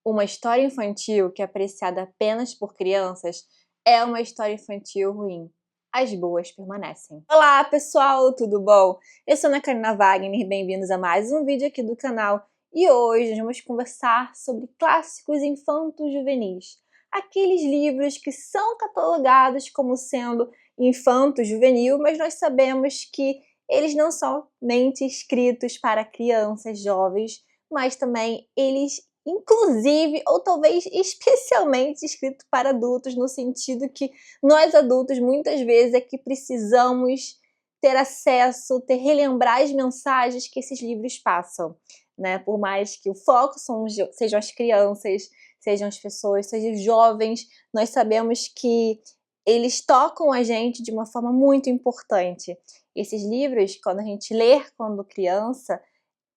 Uma história infantil que é apreciada apenas por crianças é uma história infantil ruim. As boas permanecem. Olá pessoal, tudo bom? Eu sou Ana Karina Wagner, bem-vindos a mais um vídeo aqui do canal. E hoje nós vamos conversar sobre clássicos infantos juvenis. Aqueles livros que são catalogados como sendo infanto juvenil, mas nós sabemos que eles não são somente escritos para crianças, jovens, mas também eles inclusive, ou talvez especialmente escrito para adultos, no sentido que nós adultos muitas vezes é que precisamos ter acesso, relembrar as mensagens que esses livros passam, né? Por mais que o foco sejam as crianças, sejam as pessoas, sejam os jovens, nós sabemos que eles tocam a gente de uma forma muito importante. Esses livros, quando a gente lê quando criança,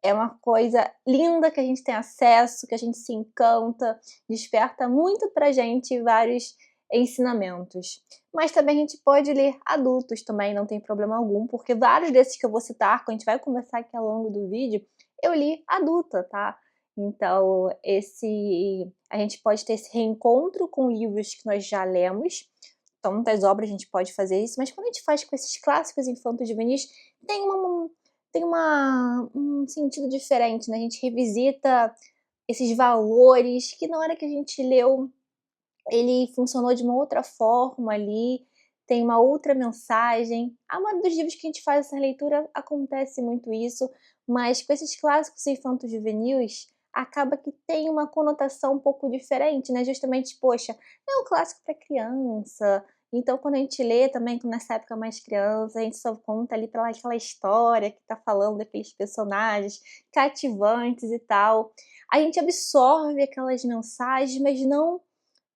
é uma coisa linda que a gente tem acesso, que a gente se encanta, desperta muito pra gente vários ensinamentos. Mas também a gente pode ler adultos também, não tem problema algum, porque vários desses que eu vou citar, que a gente vai conversar aqui ao longo do vídeo, eu li adulta, tá? Então, a gente pode ter esse reencontro com livros que nós já lemos. Então, muitas obras a gente pode fazer isso, mas quando a gente faz com esses clássicos infantos juvenis, tem um sentido diferente, né? A gente revisita esses valores que na hora que a gente leu, ele funcionou de uma outra forma ali, tem uma outra mensagem. A maioria dos livros que a gente faz essa leitura acontece muito isso, mas com esses clássicos infantos juvenis, acaba que tem uma conotação um pouco diferente, né? Justamente, poxa, é um clássico para criança, então quando a gente lê também, nessa época mais criança, a gente só conta ali pela aquela história que tá falando daqueles personagens cativantes e tal. A gente absorve aquelas mensagens, mas não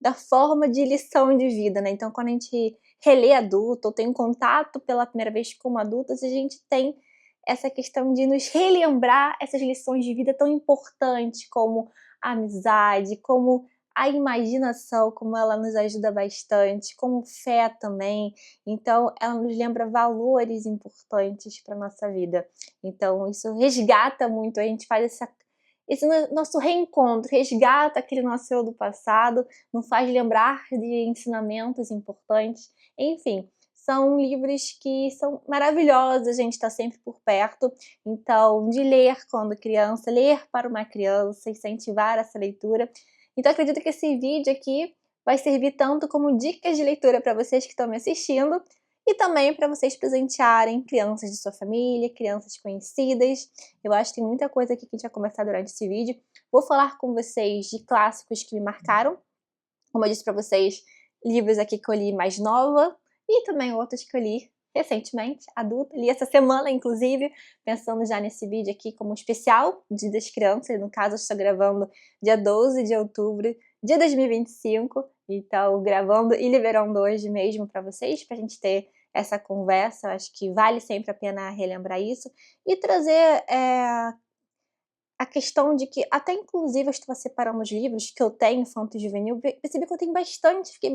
da forma de lição de vida, né? Então, quando a gente relê adulto ou tem um contato pela primeira vez como adultos, a gente tem essa questão de nos relembrar essas lições de vida tão importantes, como a amizade, como a imaginação, como ela nos ajuda bastante, como fé também. Então, ela nos lembra valores importantes para nossa vida. Então, isso resgata muito, a gente faz esse nosso reencontro, resgata aquele nosso eu do passado, nos faz lembrar de ensinamentos importantes, enfim, são livros que são maravilhosos, a gente está sempre por perto, então de ler quando criança, ler para uma criança, incentivar essa leitura. Então acredito que esse vídeo aqui vai servir tanto como dicas de leitura para vocês que estão me assistindo, e também para vocês presentearem crianças de sua família, crianças conhecidas. Eu acho que tem muita coisa aqui que a gente vai conversar durante esse vídeo. Vou falar com vocês de clássicos que me marcaram. Como eu disse para vocês, livros aqui que eu li mais nova e também outros que eu li recentemente, adulta. Li essa semana, inclusive, pensando já nesse vídeo aqui como especial Dia das Crianças. No caso, eu estou gravando dia 12 de outubro de 2025. Então, gravando e liberando hoje mesmo para vocês, para a gente ter essa conversa. Eu acho que vale sempre a pena relembrar isso e trazer a questão de que, até inclusive eu estava separando os livros que eu tenho, infanto juvenil, percebi que eu tenho bastante, fiquei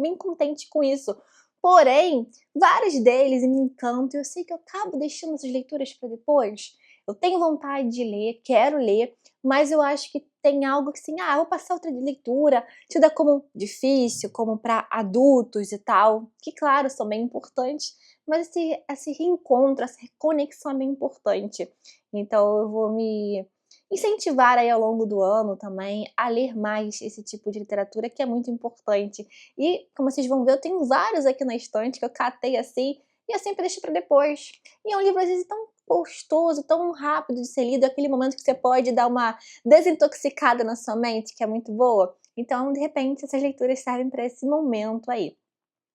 bem contente com isso. Porém, vários deles me encantam e eu sei que eu acabo deixando essas leituras para depois. Eu tenho vontade de ler, quero ler, mas eu acho que tem algo que assim, vou passar outra leitura, tida como difícil, como para adultos e tal, que claro, são bem importantes, mas esse reencontro, essa reconexão é bem importante. Então eu vou me incentivar aí ao longo do ano também a ler mais esse tipo de literatura que é muito importante. E, como vocês vão ver, eu tenho vários aqui na estante que eu catei assim e eu sempre deixo para depois. E é um livro às vezes tão gostoso, tão rápido de ser lido, é aquele momento que você pode dar uma desintoxicada na sua mente, que é muito boa. Então, de repente, essas leituras servem para esse momento aí.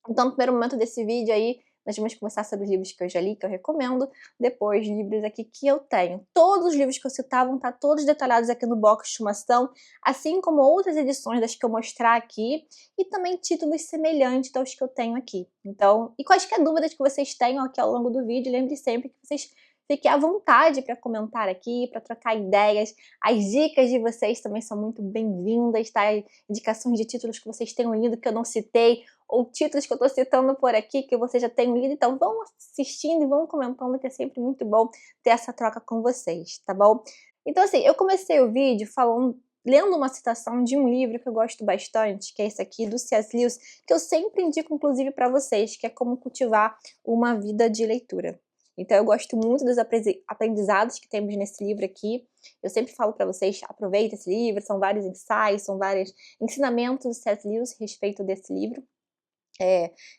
Então, no primeiro momento desse vídeo aí, nós vamos conversar sobre os livros que eu já li, que eu recomendo, depois livros aqui que eu tenho. Todos os livros que eu citar vão estar todos detalhados aqui no box de estimação, assim como outras edições das que eu mostrar aqui, e também títulos semelhantes aos que eu tenho aqui. Então, e quaisquer dúvidas que vocês tenham aqui ao longo do vídeo, lembre sempre que vocês fiquem à vontade para comentar aqui, para trocar ideias. As dicas de vocês também são muito bem-vindas, tá? Indicações de títulos que vocês tenham lido que eu não citei, ou títulos que eu estou citando por aqui que você já tem lido, então vão assistindo e vão comentando, que é sempre muito bom ter essa troca com vocês, tá bom? Então assim, eu comecei o vídeo falando lendo uma citação de um livro que eu gosto bastante, que é esse aqui do C.S. Lewis, que eu sempre indico inclusive para vocês, que é Como Cultivar uma Vida de Leitura. Então eu gosto muito dos aprendizados que temos nesse livro aqui. Eu sempre falo para vocês, aproveitem esse livro, são vários ensaios, são vários ensinamentos do C.S. Lewis a respeito desse livro.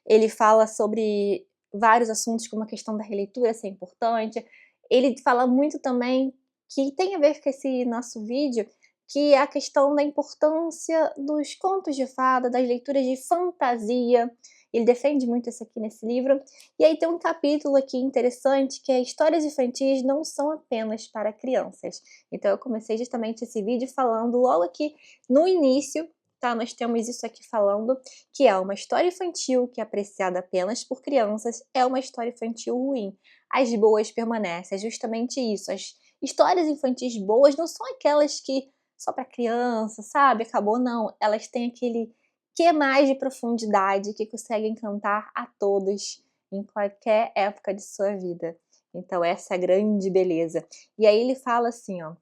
Ele fala sobre vários assuntos, como a questão da releitura ser importante. Ele fala muito também, que tem a ver com esse nosso vídeo, que é a questão da importância dos contos de fada, das leituras de fantasia. Ele defende muito isso aqui nesse livro. E aí tem um capítulo aqui interessante, que é histórias infantis não são apenas para crianças. Então eu comecei justamente esse vídeo falando logo aqui no início, tá? Nós temos isso aqui falando, que é uma história infantil que é apreciada apenas por crianças, é uma história infantil ruim. As boas permanecem, é justamente isso. As histórias infantis boas não são aquelas que só para criança, sabe? Acabou, não. Elas têm aquele que mais de profundidade que consegue encantar a todos em qualquer época de sua vida. Então essa é a grande beleza. E aí ele fala assim, ó: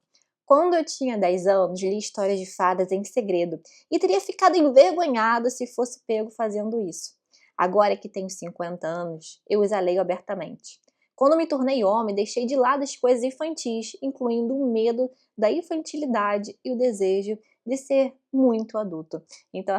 quando eu tinha 10 anos, li histórias de fadas em segredo e teria ficado envergonhado se fosse pego fazendo isso. Agora que tenho 50 anos, eu as leio abertamente. Quando me tornei homem, deixei de lado as coisas infantis, incluindo o medo da infantilidade e o desejo de ser muito adulto. Então,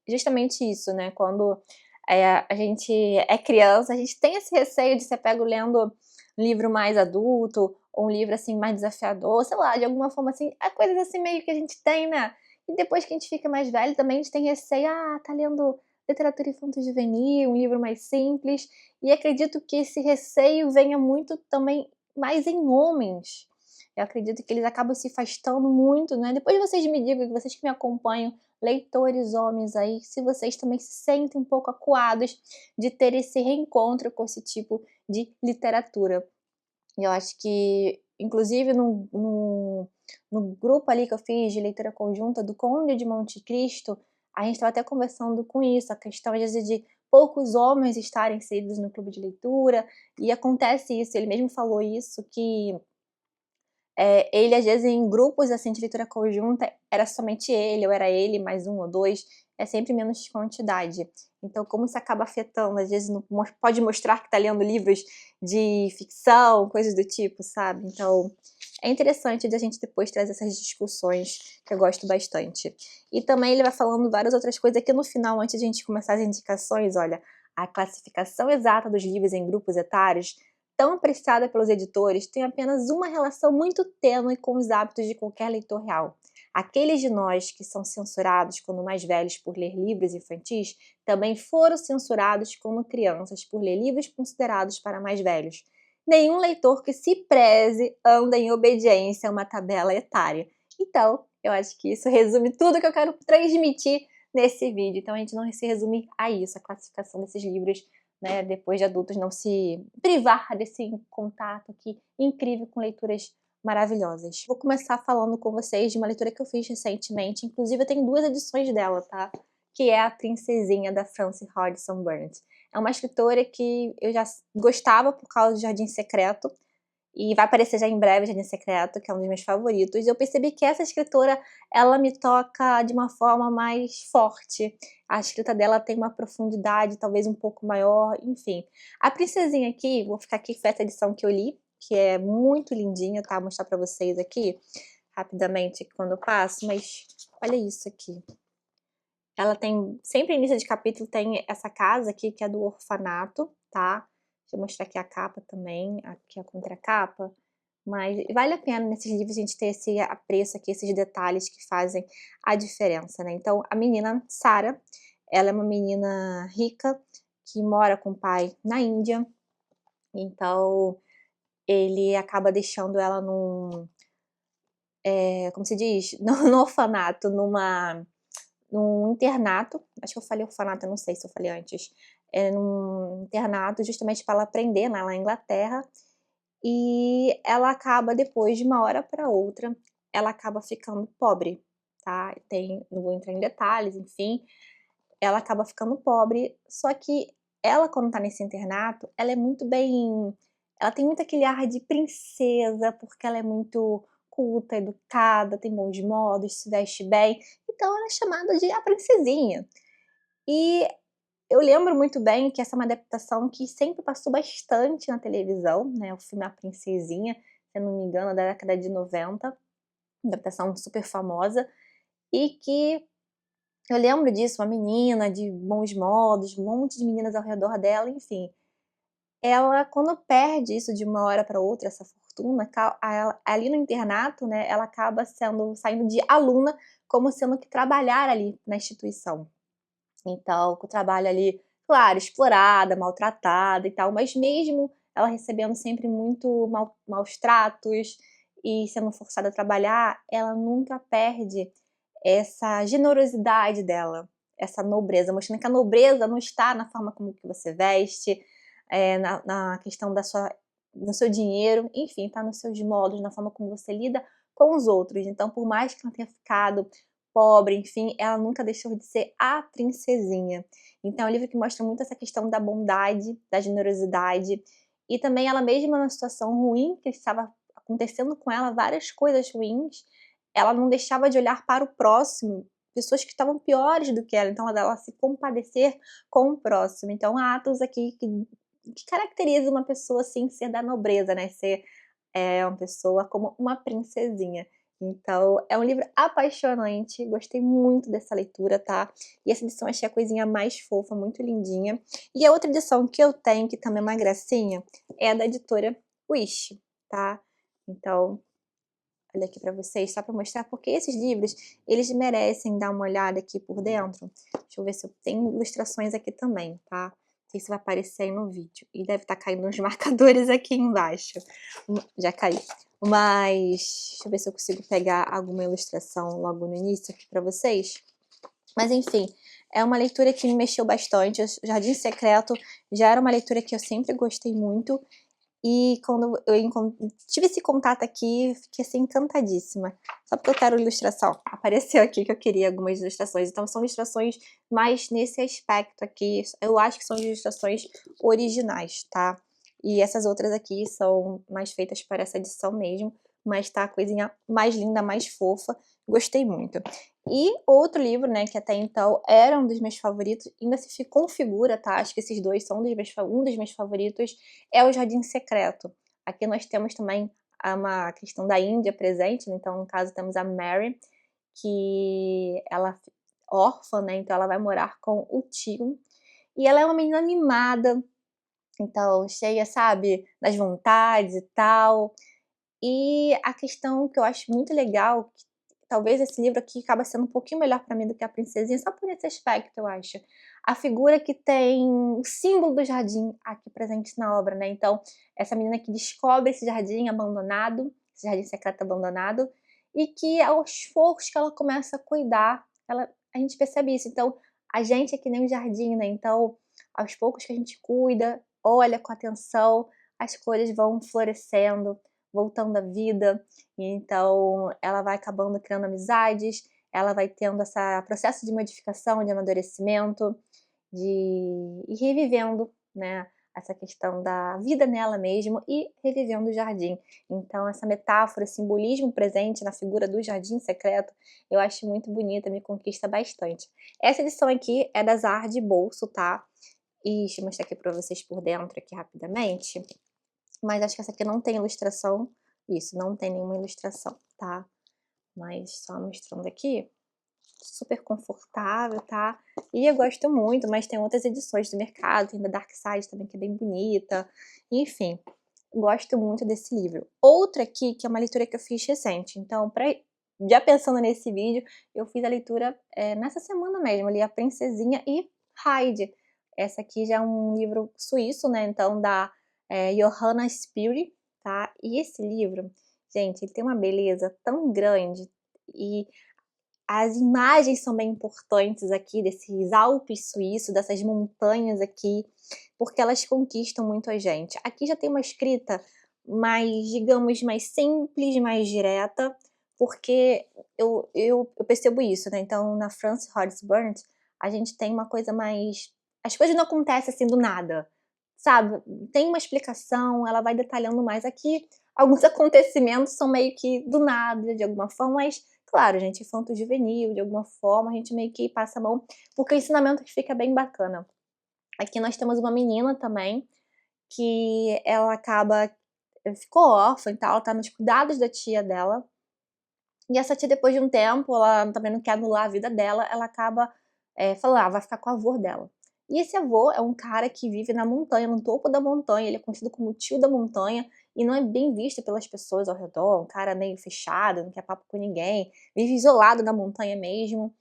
justamente isso, né? Quando a gente é criança, a gente tem esse receio de ser pego lendo um livro mais adulto, ou um livro assim mais desafiador, sei lá, de alguma forma assim, é coisas assim meio que a gente tem, né? E depois que a gente fica mais velho também a gente tem receio, tá lendo literatura infanto-juvenil, um livro mais simples, e acredito que esse receio venha muito também mais em homens. Eu acredito que eles acabam se afastando muito, né? Depois vocês me digam, vocês que me acompanham, leitores homens aí, se vocês também se sentem um pouco acuados de ter esse reencontro com esse tipo de literatura. E eu acho que, inclusive, no grupo ali que eu fiz de leitura conjunta do Conde de Monte Cristo, a gente estava até conversando com isso, a questão, às vezes, de poucos homens estarem inseridos no clube de leitura, e acontece isso, ele mesmo falou isso, que ele, às vezes, em grupos assim de leitura conjunta, era somente ele, ou era ele mais um ou dois, é sempre menos quantidade. Então, como isso acaba afetando, às vezes pode mostrar que está lendo livros de ficção, coisas do tipo, sabe? Então, é interessante de a gente depois trazer essas discussões, que eu gosto bastante. E também ele vai falando várias outras coisas aqui no final, antes de a gente começar as indicações, olha, a classificação exata dos livros em grupos etários, tão apreciada pelos editores, tem apenas uma relação muito tênue com os hábitos de qualquer leitor real. Aqueles de nós que são censurados quando mais velhos por ler livros infantis, também foram censurados quando crianças por ler livros considerados para mais velhos. Nenhum leitor que se preze anda em obediência a uma tabela etária. Então, eu acho que isso resume tudo que eu quero transmitir nesse vídeo. Então, a gente não se resume a isso, a classificação desses livros, né, depois de adultos, não se privar desse contato aqui incrível com leituras maravilhosas. Vou começar falando com vocês de uma leitura que eu fiz recentemente, inclusive eu tenho 2 edições dela, tá? Que é A Princesinha, da Frances Hodgson Burnett. É uma escritora que eu já gostava por causa do Jardim Secreto, e vai aparecer já em breve Jardim Secreto, que é um dos meus favoritos. Eu percebi que essa escritora, ela me toca de uma forma mais forte. A escrita dela tem uma profundidade talvez um pouco maior, enfim. A Princesinha aqui, vou ficar aqui com essa edição que eu li, que é muito lindinha, tá? Vou mostrar pra vocês aqui, rapidamente, quando eu passo, mas olha isso aqui. Ela tem, sempre início de capítulo tem essa casa aqui, que é do orfanato, tá? Deixa eu mostrar aqui a capa também, aqui a contracapa. Mas vale a pena nesses livros a gente ter esse apreço aqui, esses detalhes que fazem a diferença, né? Então, a menina Sarah, ela é uma menina rica que mora com o pai na Índia. Então, ele acaba deixando ela como se diz? No orfanato, num internato. Acho que eu falei orfanato, eu não sei se eu falei antes. É num internato justamente para ela aprender, né, lá na Inglaterra. E ela acaba, depois de uma hora para outra, ela acaba ficando pobre, tá? Não vou entrar em detalhes, enfim, ela acaba ficando pobre, só que ela, quando tá nesse internato, ela é muito bem, ela tem muito aquele ar de princesa, porque ela é muito culta, educada, tem bons modos, se veste bem, então ela é chamada de a princesinha. E eu lembro muito bem que essa é uma adaptação que sempre passou bastante na televisão, né, o filme A Princesinha, se eu não me engano, da década de 90, adaptação super famosa, e que eu lembro disso, uma menina de bons modos, um monte de meninas ao redor dela, enfim. Ela, quando perde isso de uma hora para outra, essa fortuna, ali no internato, né, ela acaba saindo de aluna, como sendo que trabalhar ali na instituição. Então, com o trabalho ali, claro, explorada, maltratada e tal, mas mesmo ela recebendo sempre muito maus tratos e sendo forçada a trabalhar, ela nunca perde essa generosidade dela, essa nobreza, mostrando que a nobreza não está na forma como que você veste, na questão do seu dinheiro, enfim, está nos seus modos, na forma como você lida com os outros. Então, por mais que ela tenha ficado pobre, enfim, ela nunca deixou de ser a princesinha. Então é um livro que mostra muito essa questão da bondade, da generosidade, e também ela mesma numa situação ruim, que estava acontecendo com ela várias coisas ruins, ela não deixava de olhar para o próximo, pessoas que estavam piores do que ela, então ela se compadecer com o próximo. Então há atos aqui que caracteriza uma pessoa, assim, ser da nobreza, né, ser uma pessoa como uma princesinha. Então, é um livro apaixonante, gostei muito dessa leitura, tá? E essa edição achei a coisinha mais fofa, muito lindinha. E a outra edição que eu tenho, que também é uma gracinha, é a da editora Wish, tá? Então, olha aqui pra vocês, só pra mostrar, porque esses livros, eles merecem dar uma olhada aqui por dentro. Deixa eu ver se eu tenho ilustrações aqui também, tá? Não sei se vai aparecer aí no vídeo. E deve estar caindo uns marcadores aqui embaixo. Já caiu. Mas, deixa eu ver se eu consigo pegar alguma ilustração logo no início aqui pra vocês. Mas enfim, é uma leitura que me mexeu bastante. O Jardim Secreto já era uma leitura que eu sempre gostei muito. E quando eu tive esse contato aqui, fiquei assim encantadíssima. Só porque eu quero ilustração. Apareceu aqui que eu queria algumas ilustrações. Então são ilustrações mais nesse aspecto aqui. Eu acho que são ilustrações originais, tá? E essas outras aqui são mais feitas para essa edição mesmo. Mas tá a coisinha mais linda, mais fofa. Gostei muito. E outro livro, né, que até então era um dos meus favoritos, ainda se configura, tá? Acho que esses dois são um dos meus favoritos, é o Jardim Secreto. Aqui nós temos também uma questão da Índia presente, né? Então no caso temos a Mary, que ela é órfã, né, então ela vai morar com o tio, e ela é uma menina mimada, então cheia, sabe, das vontades e tal. E a questão que eu acho muito legal, que talvez esse livro aqui acaba sendo um pouquinho melhor pra mim do que a Princesinha, só por esse aspecto, eu acho. A figura que tem o símbolo do jardim aqui presente na obra, né, então, essa menina que descobre esse jardim abandonado, esse jardim secreto abandonado, e que aos poucos que ela começa a cuidar, a gente percebe isso. Então, a gente é que nem um jardim, né, então, aos poucos que a gente cuida, olha com atenção, as coisas vão florescendo, voltando à vida, e então ela vai acabando criando amizades, ela vai tendo esse processo de modificação, de amadurecimento, e revivendo, né, essa questão da vida nela mesmo e revivendo o jardim. Então essa metáfora, esse simbolismo presente na figura do jardim secreto, eu acho muito bonita, me conquista bastante. Essa edição aqui é da Zahar de Bolso, tá? E deixa eu mostrar aqui para vocês por dentro aqui rapidamente. Mas acho que essa aqui não tem ilustração. Isso, não tem nenhuma ilustração, tá? Mas só mostrando aqui. Super confortável, tá? E eu gosto muito, mas tem outras edições do mercado. Tem da Dark Side também, que é bem bonita. Enfim, gosto muito desse livro. Outra aqui, que é uma leitura que eu fiz recente. Então, já pensando nesse vídeo, eu fiz a leitura nessa semana mesmo. Eu li A Princesinha e Heidi. Essa aqui já é um livro suíço, né? Então, da Johanna Spyri, tá? E esse livro, gente, ele tem uma beleza tão grande e as imagens são bem importantes aqui desses Alpes suíços, dessas montanhas aqui, porque elas conquistam muito a gente. Aqui já tem uma escrita mais, digamos, mais simples, mais direta, porque eu percebo isso, né? Então, na Frances Hodgson Burnett, a gente tem uma coisa mais... As coisas não acontecem assim do nada, sabe? Tem uma explicação, ela vai detalhando mais. Aqui alguns acontecimentos são meio que do nada, de alguma forma, mas claro, gente, infanto-juvenil, de alguma forma, a gente meio que passa a mão, porque o ensinamento que fica bem bacana. Aqui nós temos uma menina também, que ela acaba ficou órfã e tal, ela tá nos cuidados da tia dela, e essa tia depois de um tempo, ela também não quer anular a vida dela, ela acaba, falando: "Ah, vai ficar com o avô dela". E esse avô é um cara que vive na montanha, no topo da montanha, ele é conhecido como o tio da montanha, e não é bem visto pelas pessoas ao redor, um cara meio fechado, não quer papo com ninguém, vive isolado na montanha mesmo.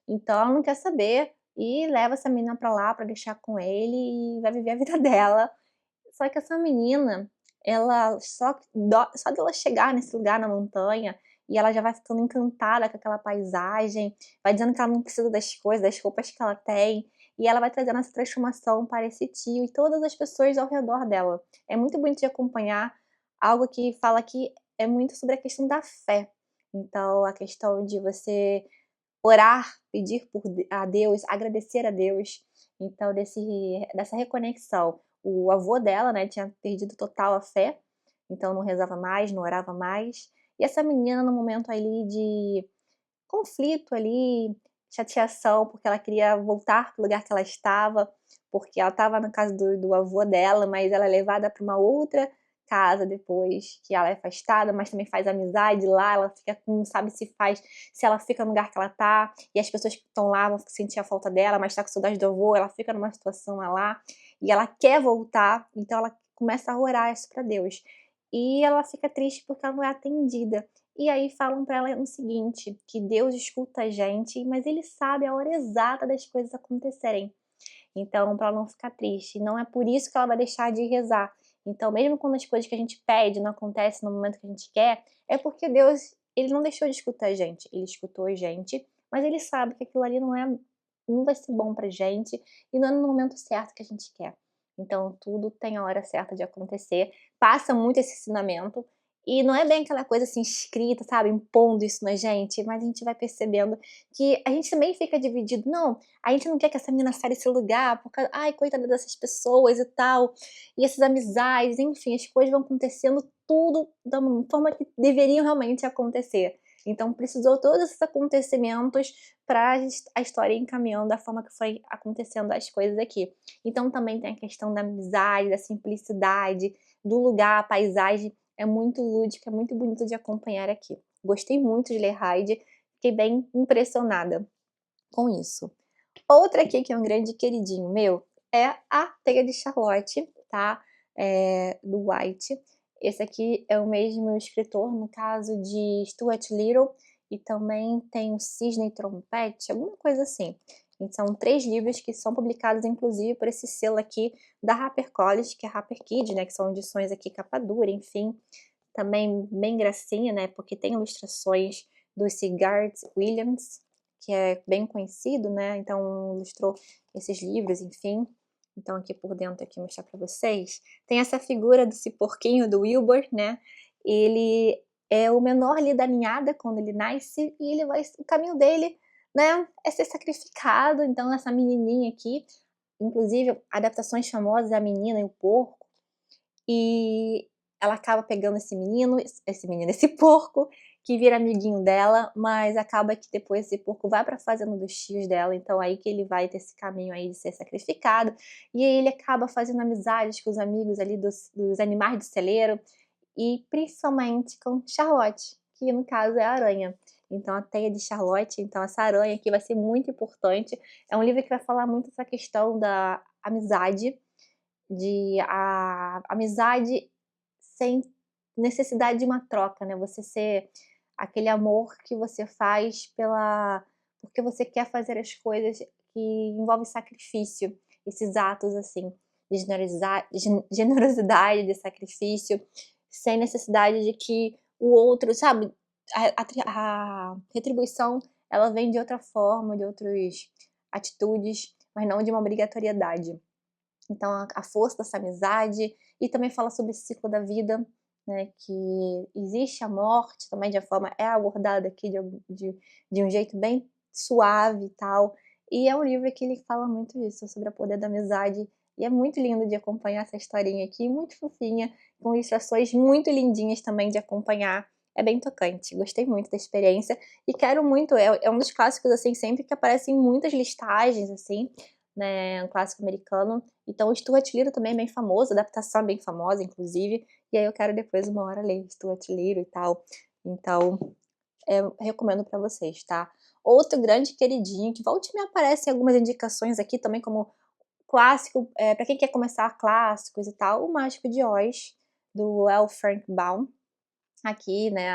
Então ela não quer saber, e leva essa menina pra lá pra deixar com ele e vai viver a vida dela. Só que essa menina, ela só dela chegar nesse lugar na montanha, e ela já vai ficando encantada com aquela paisagem, vai dizendo que ela não precisa das coisas, das roupas que ela tem, e ela vai trazendo essa transformação para esse tio e todas as pessoas ao redor dela. É muito bonito de acompanhar, algo que fala que é muito sobre a questão da fé. Então a questão de você orar, pedir a Deus, agradecer a Deus, então dessa reconexão. O avô dela, né, tinha perdido total a fé, então não rezava mais, não orava mais, e essa menina no momento ali de conflito ali, chateação, porque ela queria voltar para o lugar que ela estava, porque ela estava na casa do avô dela, mas ela é levada para uma outra casa depois, que ela é afastada, mas também faz amizade lá, ela fica com, não sabe se ela fica no lugar que ela tá, e as pessoas que estão lá vão sentir a falta dela, mas tá com saudade do avô, ela fica numa situação lá, e ela quer voltar, então ela começa a orar isso pra Deus. E ela fica triste porque ela não é atendida. E aí falam pra ela o seguinte, que Deus escuta a gente, mas ele sabe a hora exata das coisas acontecerem. Então, pra ela não ficar triste, não é por isso que ela vai deixar de rezar. Então, mesmo quando as coisas que a gente pede não acontecem no momento que a gente quer, é porque Deus, ele não deixou de escutar a gente, ele escutou a gente, mas ele sabe que aquilo ali não vai ser bom pra gente e não é no momento certo que a gente quer. Então, tudo tem a hora certa de acontecer. Passa muito esse ensinamento e não é bem aquela coisa assim escrita, sabe, impondo isso na gente, mas a gente vai percebendo que a gente também fica dividido. Não, a gente não quer que essa menina saia desse lugar, porque, ai, coitada dessas pessoas e tal, e essas amizades, enfim, as coisas vão acontecendo tudo da forma que deveriam realmente acontecer. Então precisou todos esses acontecimentos para a história ir encaminhando da forma que foi acontecendo as coisas aqui. Então também tem a questão da amizade, da simplicidade, do lugar, a paisagem é muito lúdica, é muito bonito de acompanhar aqui. Gostei muito de ler Raid, fiquei bem impressionada com isso. Outra aqui que é um grande queridinho meu é a Teia de Charlotte, tá? Do White. Esse aqui é o mesmo escritor, no caso de Stuart Little, e também tem o Cisne e Trompete, alguma coisa assim. E são 3 livros que são publicados, inclusive, por esse selo aqui da HarperCollins, que é HarperKids, né? Que são edições aqui capa dura, enfim. Também bem gracinha, né? Porque tem ilustrações do Sigurd Williams, que é bem conhecido, né? Então ilustrou esses livros, enfim. Então aqui por dentro aqui mostrar para vocês. Tem essa figura desse porquinho do Wilbur, né? Ele é o menor ali da ninhada quando ele nasce e o caminho dele, né, é ser sacrificado. Então essa menininha aqui, inclusive adaptações famosas A Menina e o Porco, e ela acaba pegando esse porco, que vira amiguinho dela, mas acaba que depois esse porco vai pra fazenda dos tios dela, então aí que ele vai ter esse caminho aí de ser sacrificado, e aí ele acaba fazendo amizades com os amigos ali dos animais do celeiro, e principalmente com Charlotte, que no caso é a aranha. Então a teia de Charlotte, então essa aranha aqui vai ser muito importante. É um livro que vai falar muito essa questão da amizade, de a amizade sem necessidade de uma troca, né, você ser aquele amor que você faz porque você quer fazer as coisas que envolvem sacrifício, esses atos, assim, de generosidade, de sacrifício, sem necessidade de que o outro, sabe, a retribuição, ela vem de outra forma, de outras atitudes, mas não de uma obrigatoriedade. Então a força dessa amizade, e também fala sobre o ciclo da vida, né, que existe a morte também, de uma forma é abordada aqui de um jeito bem suave e tal, e é um livro que ele fala muito isso, sobre o poder da amizade E é muito lindo de acompanhar essa historinha aqui, muito fofinha, com ilustrações muito lindinhas também de acompanhar. É bem tocante, gostei muito da experiência e quero muito, é um dos clássicos, assim, sempre que aparecem muitas listagens, assim, né, um clássico americano. Então o Stuart Little também é bem famoso, a adaptação é bem famosa, inclusive, e aí eu quero depois uma hora ler Stuart Little e tal. Então, recomendo pra vocês, tá. Outro grande queridinho, que volta e meia aparece em algumas indicações aqui também como clássico, pra quem quer começar clássicos e tal, O Mágico de Oz, do L. Frank Baum. Aqui, né,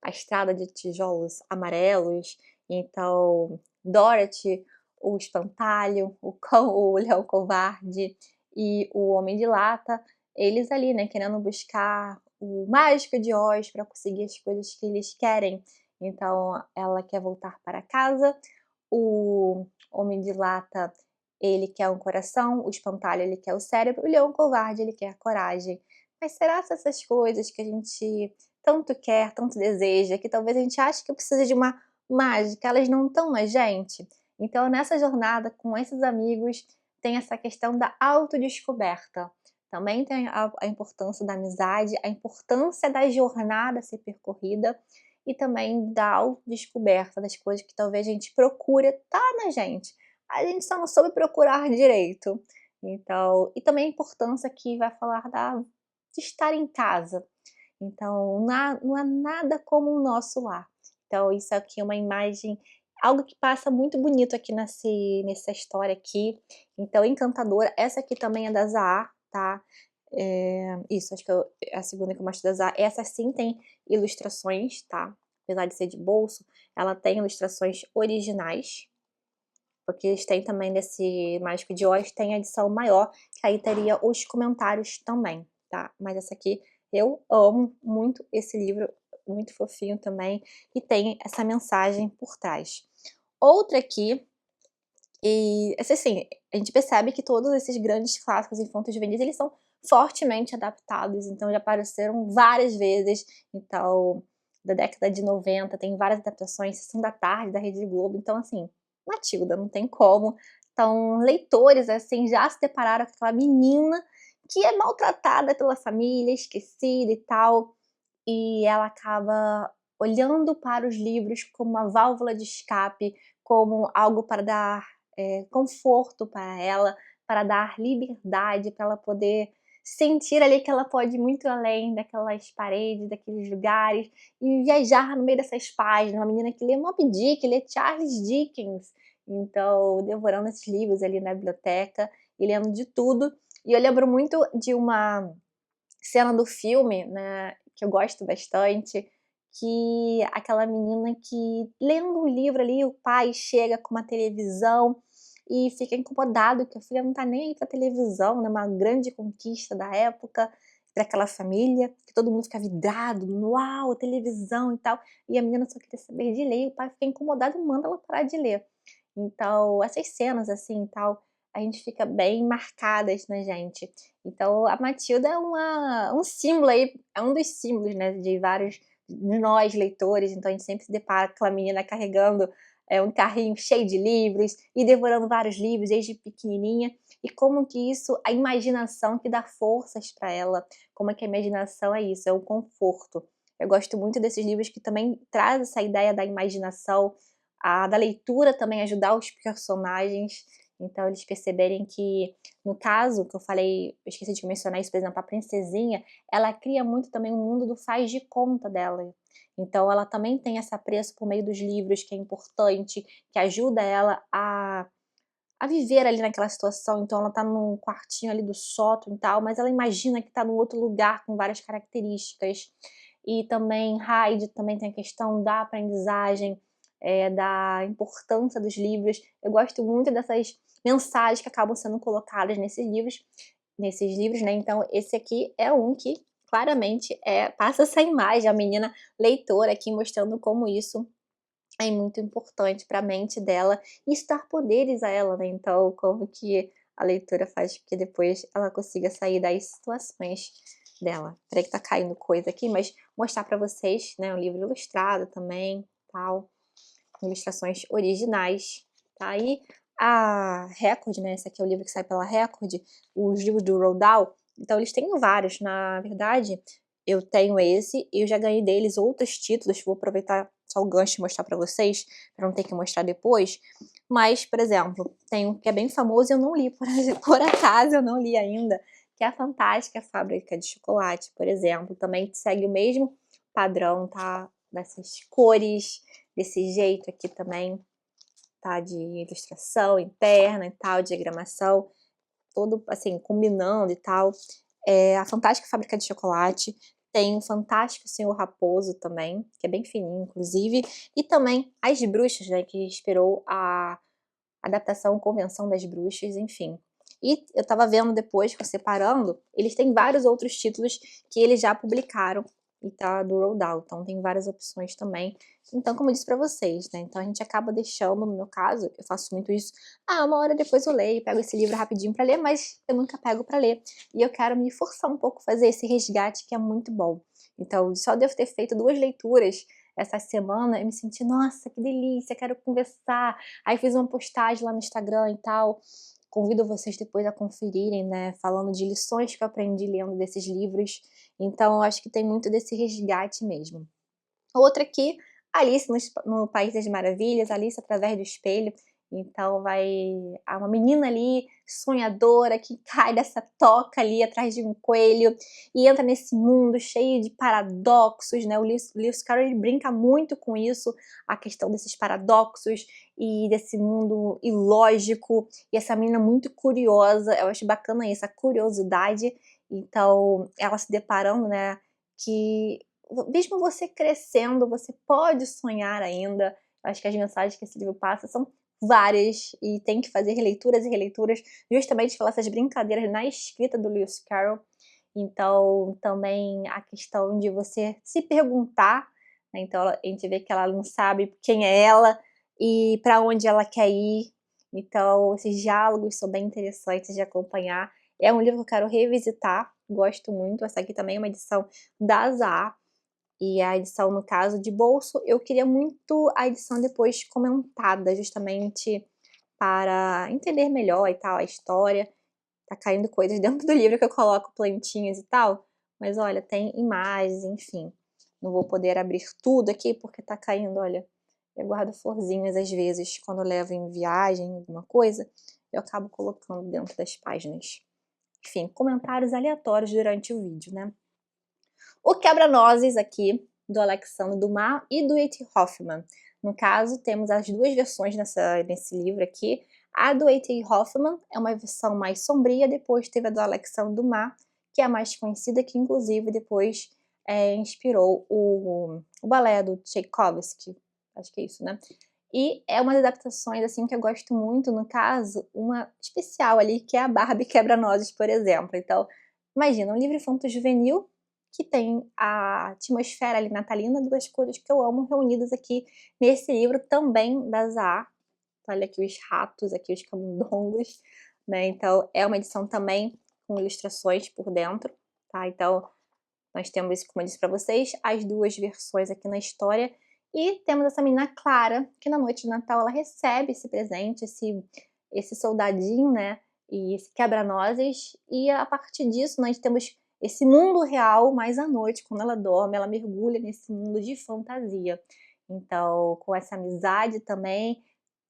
a estrada de tijolos amarelos, então Dorothy, o espantalho, o cão, o leão covarde e o homem de lata, eles ali, né, querendo buscar o mágico de Oz para conseguir as coisas que eles querem. Então ela quer voltar para casa, o homem de lata, ele quer um coração, o espantalho ele quer o cérebro, o leão covarde ele quer a coragem. Mas será se essas coisas que a gente tanto quer, tanto deseja, que talvez a gente ache que precisa de uma mágica, elas não estão na gente? Então nessa jornada com esses amigos, tem essa questão da autodescoberta. Também tem a importância da amizade, a importância da jornada a ser percorrida e também da autodescoberta das coisas que talvez a gente procura, tá na gente. A gente só não soube procurar direito. Então, e também a importância que vai falar de estar em casa. Então, não há nada como o nosso lar. Então, isso aqui é uma imagem, algo que passa muito bonito aqui nessa história aqui. Então, encantadora. Essa aqui também é da Zahar, tá? Isso, acho que é a segunda que eu mostro da Zahar. Essa sim tem ilustrações, tá? Apesar de ser de bolso, ela tem ilustrações originais. Porque eles têm também nesse Mágico de Oz, tem a edição maior, que aí teria os comentários também, tá? Mas essa aqui, eu amo muito esse livro, muito fofinho também, e tem essa mensagem por trás. Outra aqui, e essa assim, a gente percebe que todos esses grandes clássicos infanto-juvenis, eles são fortemente adaptados, então já apareceram várias vezes, então, da década de 90 tem várias adaptações, Sessão da Tarde, da Rede Globo, então assim, Matilda, não tem como. Então, leitores, assim, já se depararam com aquela menina que é maltratada pela família, esquecida e tal, e ela acaba olhando para os livros como uma válvula de escape, como algo para dar, conforto para ela, para dar liberdade, para ela poder sentir ali que ela pode ir muito além daquelas paredes, daqueles lugares, e viajar no meio dessas páginas. Uma menina que lê Moby Dick, lê Charles Dickens, então devorando esses livros ali na biblioteca e lendo de tudo. E eu lembro muito de uma cena do filme, né, que eu gosto bastante, que aquela menina que lendo um livro ali, o pai chega com uma televisão e fica incomodado que a filha não tá nem aí pra televisão, né, uma grande conquista da época, para aquela família, que todo mundo fica vidrado, "Uau, televisão e tal", e a menina só queria saber de ler e o pai fica incomodado e manda ela parar de ler. Então, essas cenas, assim, tal, a gente fica bem marcadas na gente. Então, a Matilda é um símbolo aí, é um dos símbolos, né, de vários de nós leitores, então a gente sempre se depara com aquela menina carregando, um carrinho cheio de livros e devorando vários livros desde pequenininha, e como que isso a imaginação que dá forças para ela, como é que a imaginação é isso, é o conforto. Eu gosto muito desses livros que também traz essa ideia da imaginação, da leitura também ajudar os personagens, então eles perceberem que, no caso que eu falei, eu esqueci de mencionar isso, por exemplo, a princesinha, ela cria muito também o mundo do faz de conta dela. Então ela também tem esse apreço por meio dos livros, que é importante, que ajuda ela a viver ali naquela situação, então ela tá num quartinho ali do sótão e tal, mas ela imagina que tá num outro lugar com várias características. E também Hyde também tem a questão da aprendizagem, da importância dos livros. Eu gosto muito dessas mensagens que acabam sendo colocadas nesses livros, né, então esse aqui é um que claramente, passa essa imagem, a menina leitora aqui mostrando como isso é muito importante para a mente dela e isso dar poderes a ela, né, então como que a leitura faz com que depois ela consiga sair das situações dela. Espera que tá caindo coisa aqui, mas mostrar para vocês, né, um livro ilustrado também, tal, ilustrações originais, tá. E a Record, né, esse aqui é o livro que sai pela Record, os livros do Roald Dahl, então eles têm vários, na verdade, eu tenho esse, e eu já ganhei deles outros títulos, vou aproveitar só o gancho e mostrar pra vocês, pra não ter que mostrar depois, mas, por exemplo, tem um que é bem famoso e eu não li, por acaso eu não li ainda, que é a Fantástica Fábrica de Chocolate, por exemplo, também segue o mesmo padrão, tá, dessas cores, desse jeito aqui também, tá, de ilustração interna e tal, diagramação, todo assim, combinando e tal. A Fantástica Fábrica de Chocolate, tem o Fantástico Senhor Raposo também, que é bem fininho, inclusive, e também As Bruxas, né, que inspirou a adaptação Convenção das Bruxas, enfim. E eu tava vendo depois, separando, eles têm vários outros títulos que eles já publicaram, e tá do Roald Dahl, então tem várias opções também. Então, como eu disse pra vocês, né, então a gente acaba deixando, no meu caso, eu faço muito isso, uma hora depois eu leio, pego esse livro rapidinho pra ler, mas eu nunca pego pra ler. E eu quero me forçar um pouco a fazer esse resgate que é muito bom. Então, só de eu ter feito 2 leituras essa semana, eu me senti, nossa, que delícia, quero conversar. Aí fiz uma postagem lá no Instagram e tal, convido vocês depois a conferirem, né, falando de lições que eu aprendi lendo desses livros, então eu acho que tem muito desse resgate mesmo. Outra aqui, Alice no País das Maravilhas, Alice através do espelho, então há uma menina ali, sonhadora, que cai dessa toca ali atrás de um coelho, e entra nesse mundo cheio de paradoxos, né, o Lewis Carroll ele brinca muito com isso, a questão desses paradoxos, e desse mundo ilógico, e essa menina muito curiosa, eu acho bacana isso, a curiosidade, então ela se deparando, né, que mesmo você crescendo, você pode sonhar ainda. Eu acho que as mensagens que esse livro passa são várias e tem que fazer releituras e releituras, justamente pelas essas brincadeiras na escrita do Lewis Carroll. Então, também a questão de você se perguntar, né, então a gente vê que ela não sabe quem é ela e para onde ela quer ir. Então, esses diálogos são bem interessantes de acompanhar. É um livro que eu quero revisitar, gosto muito. Essa aqui também é uma edição da Zaa, e a edição, no caso, de bolso, eu queria muito a edição depois comentada, justamente para entender melhor e tal a história. Tá caindo coisas dentro do livro que eu coloco plantinhas e tal, mas olha, tem imagens, enfim. Não vou poder abrir tudo aqui porque tá caindo, olha. Eu guardo florzinhas às vezes, quando eu levo em viagem, alguma coisa, eu acabo colocando dentro das páginas. Enfim, comentários aleatórios durante o vídeo, né? O Quebra-Nozes aqui, do Alexandre Dumas e do A.T. Hoffman. No caso, temos as duas versões nesse livro aqui. A do A.T. Hoffman é uma versão mais sombria, depois teve a do Alexandre Dumas, que é a mais conhecida, que inclusive depois inspirou o balé do Tchaikovsky, acho que é isso, né? E é umas adaptações assim que eu gosto muito, no caso, uma especial ali, que é a Barbie Quebra-Nozes, por exemplo. Então, imagina, um livro infanto-juvenil que tem a atmosfera ali natalina, duas coisas que eu amo reunidas aqui nesse livro também da Zaa. Olha aqui os ratos, aqui os camundongos, né? Então é uma edição também com ilustrações por dentro, tá? Então nós temos, como eu disse para vocês, as duas versões aqui na história. E temos essa menina Clara, que na noite de Natal ela recebe esse presente, esse soldadinho, né? E esse quebra-nozes. E a partir disso nós temos esse mundo real, mas à noite, quando ela dorme, ela mergulha nesse mundo de fantasia. Então, com essa amizade também.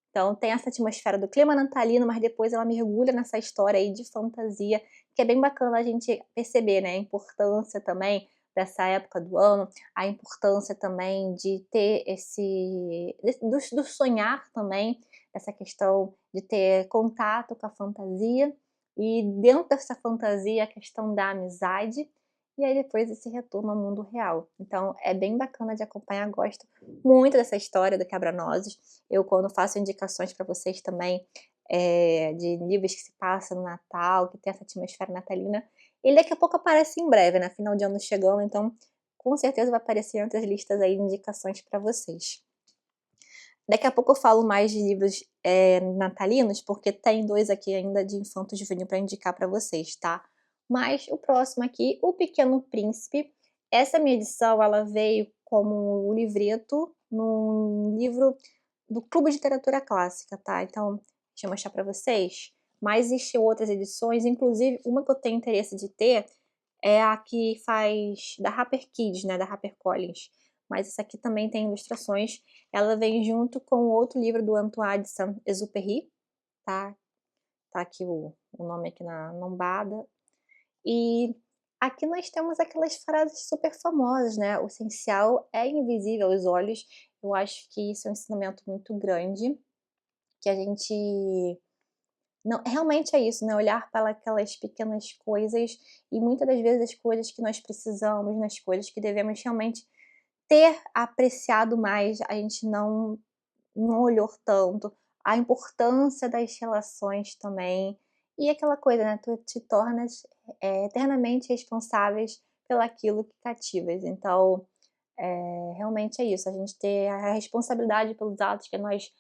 Então tem essa atmosfera do clima natalino, mas depois ela mergulha nessa história aí de fantasia, que é bem bacana a gente perceber, né, a importância também dessa época do ano, a importância também de ter do sonhar também, essa questão de ter contato com a fantasia, e dentro dessa fantasia a questão da amizade, e aí depois esse retorno ao mundo real. Então é bem bacana de acompanhar, gosto muito dessa história do Quebra-Nozes. Eu, quando faço indicações para vocês também, de livros que se passam no Natal, que tem essa atmosfera natalina, ele daqui a pouco aparece em breve, né, final de ano chegando, então com certeza vai aparecer em outras listas aí de indicações para vocês. Daqui a pouco eu falo mais de livros natalinos, porque tem 2 aqui ainda de infanto juvenil para indicar para vocês, tá? Mas o próximo aqui, O Pequeno Príncipe. Essa minha edição, ela veio como um livreto num livro do Clube de Literatura Clássica, tá? Então, deixa eu mostrar para vocês, mas existem outras edições, inclusive uma que eu tenho interesse de ter é a que faz da HarperKids, né, da HarperCollins. Mas essa aqui também tem ilustrações. Ela vem junto com outro livro do Antoine de Saint-Exupéry, tá? Tá aqui o nome aqui na lombada. E aqui nós temos aquelas frases super famosas, né? O essencial é invisível aos olhos. Eu acho que isso é um ensinamento muito grande, que a gente não, realmente é isso, né, olhar para aquelas pequenas coisas e muitas das vezes as coisas que nós precisamos, nas coisas que devemos realmente ter apreciado mais, a gente não olhou tanto, a importância das relações também, e aquela coisa, né, tu te tornas, eternamente responsáveis pelaquilo que cativas. Então, realmente é isso, a gente ter a responsabilidade pelos atos que nós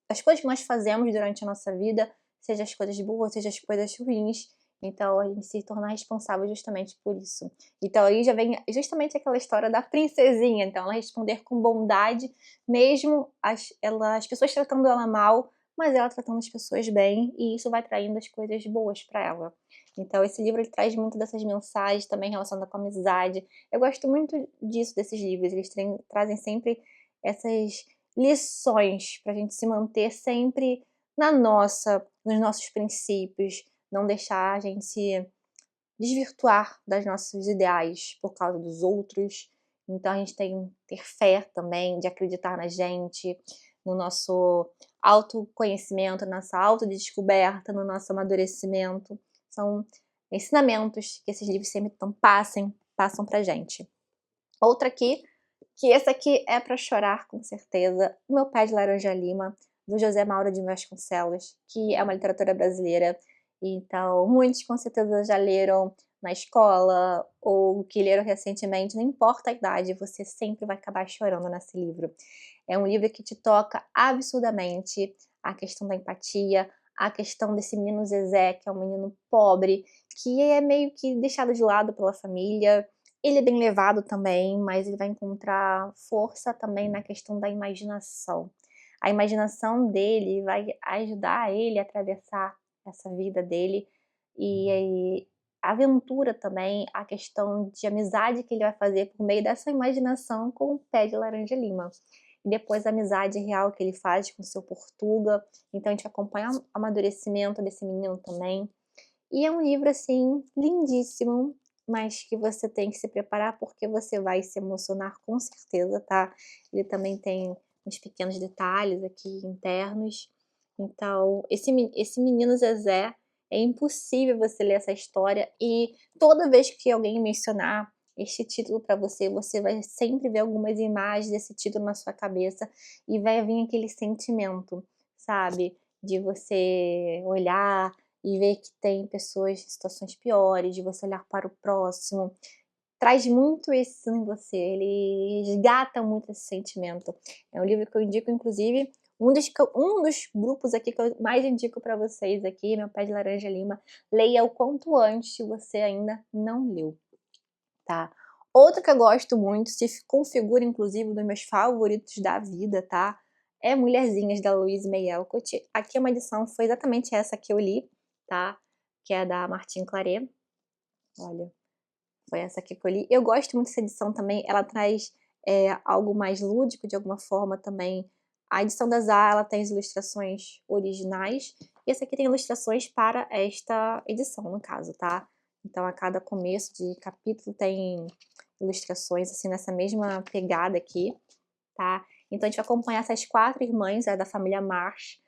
as coisas que nós fazemos durante a nossa vida, seja as coisas boas, seja as coisas ruins, então a gente se tornar responsável justamente por isso. Então aí já vem justamente aquela história da princesinha, então ela responder com bondade, mesmo as pessoas tratando ela mal, mas ela tratando as pessoas bem, e isso vai traindo as coisas boas para ela. Então esse livro ele traz muito dessas mensagens também relacionadas com a amizade. Eu gosto muito disso, desses livros, eles trazem sempre essas lições para a gente se manter sempre nos nossos princípios, não deixar a gente se desvirtuar das nossos ideais por causa dos outros. Então a gente tem que ter fé também, de acreditar na gente, no nosso autoconhecimento, na nossa autodescoberta, no nosso amadurecimento. São ensinamentos que esses livros sempre passam pra gente. Outra aqui, que esse aqui é para chorar com certeza, O Meu Pé de Laranja Lima, do José Mauro de Vasconcelos, que é uma literatura brasileira. Então, muitos com certeza já leram na escola ou que leram recentemente, não importa a idade, você sempre vai acabar chorando nesse livro. É um livro que te toca absurdamente a questão da empatia, a questão desse menino Zezé, que é um menino pobre, que é meio que deixado de lado pela família. Ele é bem levado também, mas ele vai encontrar força também na questão da imaginação. A imaginação dele vai ajudar ele a atravessar essa vida dele e a aventura também, a questão de amizade que ele vai fazer por meio dessa imaginação com o Pé de Laranja Lima. E depois a amizade real que ele faz com o seu Portuga. Então a gente acompanha o amadurecimento desse menino também. E é um livro, assim, lindíssimo, mas que você tem que se preparar, porque você vai se emocionar com certeza, tá. Ele também tem uns pequenos detalhes aqui internos. Então, esse menino Zezé, é impossível você ler essa história e toda vez que alguém mencionar este título para você, você vai sempre ver algumas imagens desse título na sua cabeça e vai vir aquele sentimento, sabe, de você olhar e ver que tem pessoas em situações piores, de você olhar para o próximo, traz muito isso em você, ele resgata muito esse sentimento. É um livro que eu indico, inclusive, um dos grupos aqui que eu mais indico para vocês aqui, Meu Pé de Laranja Lima, leia o quanto antes se você ainda não leu, tá. Outro que eu gosto muito, se configura inclusive um dos meus favoritos da vida, tá, é Mulherzinhas, da Louise May Alcott. Aqui é uma edição, foi exatamente essa que eu li, tá, que é da Martine Claret. Olha, foi essa aqui que eu li. Eu gosto muito dessa edição também, ela traz, algo mais lúdico de alguma forma também. A edição da Zá, ela tem as ilustrações originais, e essa aqui tem ilustrações para esta edição, no caso, tá. Então a cada começo de capítulo tem ilustrações, assim, nessa mesma pegada aqui, tá. Então a gente vai acompanhar essas 4 irmãs, da família Marsh,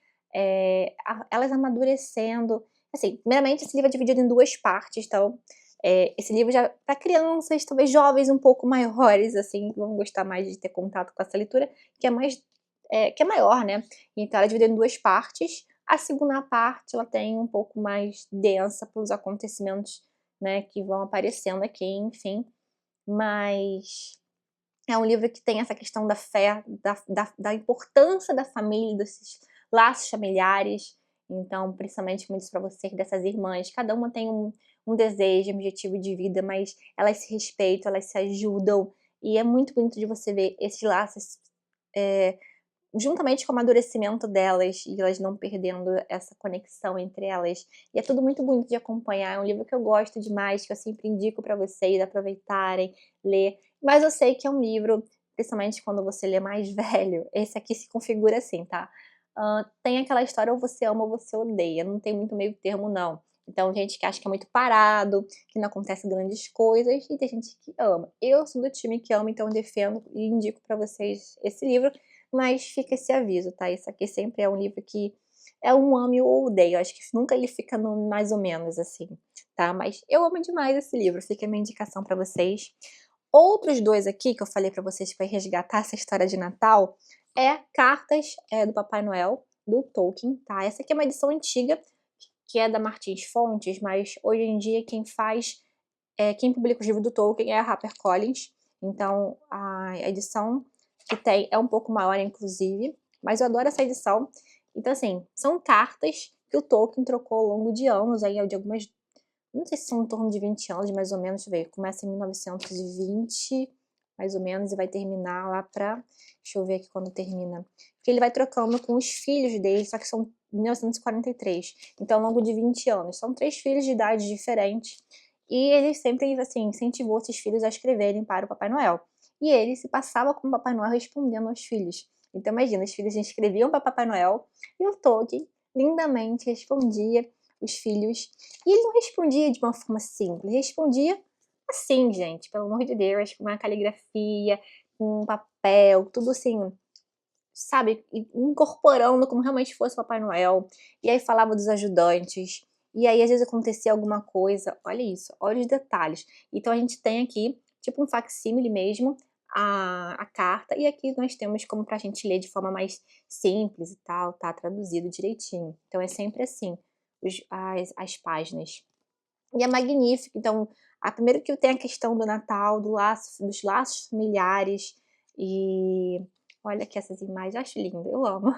elas amadurecendo. Assim, primeiramente esse livro é dividido em 2 partes, então, esse livro já para crianças, talvez jovens um pouco maiores, assim, vão gostar mais de ter contato com essa leitura, que é mais que é maior, né. Então ela é dividida em 2 partes. A segunda parte ela tem um pouco mais densa pelos acontecimentos, né, que vão aparecendo aqui, enfim. Mas é um livro que tem essa questão da fé, da importância da família, desses laços familiares. Então, principalmente, como eu disse pra você, dessas irmãs, cada uma tem um desejo, um objetivo de vida, mas elas se respeitam, elas se ajudam, e é muito bonito de você ver esses laços, eh, juntamente com o amadurecimento delas, e elas não perdendo essa conexão entre elas. E é tudo muito bonito de acompanhar, é um livro que eu gosto demais, que eu sempre indico para vocês aproveitarem, ler. Mas eu sei que é um livro, principalmente quando você lê mais velho, esse aqui se configura assim, tá? Tem aquela história ou você ama ou você odeia, não tem muito meio termo não. Então, gente que acha que é muito parado, que não acontece grandes coisas, e tem gente que ama. Eu sou do time que ama, então eu defendo e indico para vocês esse livro, mas fica esse aviso, tá? Esse aqui sempre é um livro que é um ame ou odeio, acho que nunca ele fica no mais ou menos assim, tá? Mas eu amo demais esse livro, fica a minha indicação para vocês. Outros dois aqui que eu falei para vocês para resgatar essa história de Natal é Cartas do Papai Noel, do Tolkien, tá? Essa aqui é uma edição antiga, que é da Martins Fontes, mas hoje em dia quem publica os livros do Tolkien é a HarperCollins, então a edição que tem é um pouco maior, inclusive, mas eu adoro essa edição. Então, assim, são cartas que o Tolkien trocou ao longo de anos, aí, de algumas, não sei se são em torno de 20 anos, mais ou menos, deixa eu ver, começa em 1920, mais ou menos, e vai terminar lá pra, deixa eu ver aqui quando termina, porque ele vai trocando com os filhos dele, só que são 1943, então ao longo de 20 anos, são 3 filhos de idade diferentes, e ele sempre, assim, incentivou esses filhos a escreverem para o Papai Noel, e ele se passava como Papai Noel respondendo aos filhos. Então imagina, os filhos escreviam para Papai Noel, e o Tolkien lindamente respondia os filhos, e ele não respondia de uma forma simples, ele respondia assim, gente, pelo amor de Deus, com uma caligrafia, com um papel, tudo assim, sabe, incorporando como realmente fosse Papai Noel, e aí falava dos ajudantes, e aí às vezes acontecia alguma coisa, olha isso, olha os detalhes. Então a gente tem aqui, tipo um facsímile mesmo, a carta, e aqui nós temos como pra gente ler de forma mais simples e tal, tá traduzido direitinho. Então é sempre assim, as páginas. E é magnífico, então, primeiro que tem a questão do Natal, dos laços familiares, e olha aqui essas imagens, acho lindo, eu amo.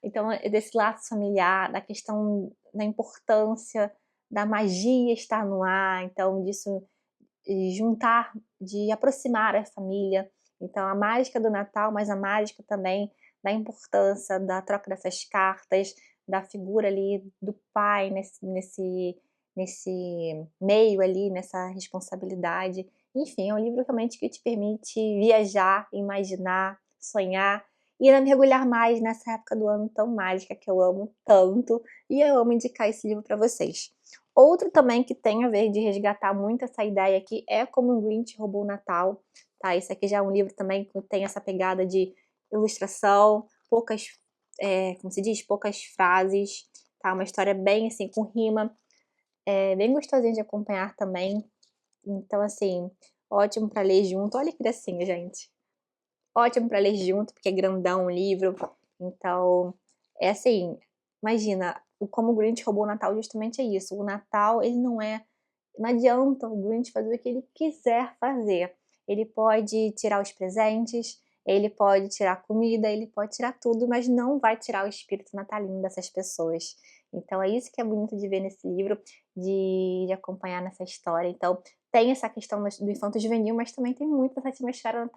Então, desse laço familiar, da questão da importância da magia estar no ar, então disso juntar, de aproximar a família. Então, a mágica do Natal, mas a mágica também da importância da troca dessas cartas, da figura ali do pai nesse meio ali, nessa responsabilidade. Enfim, é um livro realmente que te permite viajar, imaginar, sonhar e ainda mergulhar mais nessa época do ano tão mágica que eu amo tanto, e eu amo indicar esse livro para vocês. Outro também que tem a ver de resgatar muito essa ideia aqui é Como um Grinch Roubou o Natal, tá? Esse aqui já é um livro também que tem essa pegada de ilustração, poucas, como se diz, poucas frases, tá? Uma história bem assim, com rima, bem gostosinho de acompanhar também. Então, assim, ótimo para ler junto. Olha que gracinha, gente. Ótimo para ler junto, porque é grandão o livro. Então, é assim, imagina, o Como o Grinch Roubou o Natal justamente é isso. O Natal, ele não adianta o Grinch fazer o que ele quiser fazer. Ele pode tirar os presentes, ele pode tirar a comida, ele pode tirar tudo, mas não vai tirar o espírito natalino dessas pessoas. Então é isso que é bonito de ver nesse livro, de acompanhar nessa história. Então tem essa questão do infanto juvenil, mas também tem muito essa atmosfera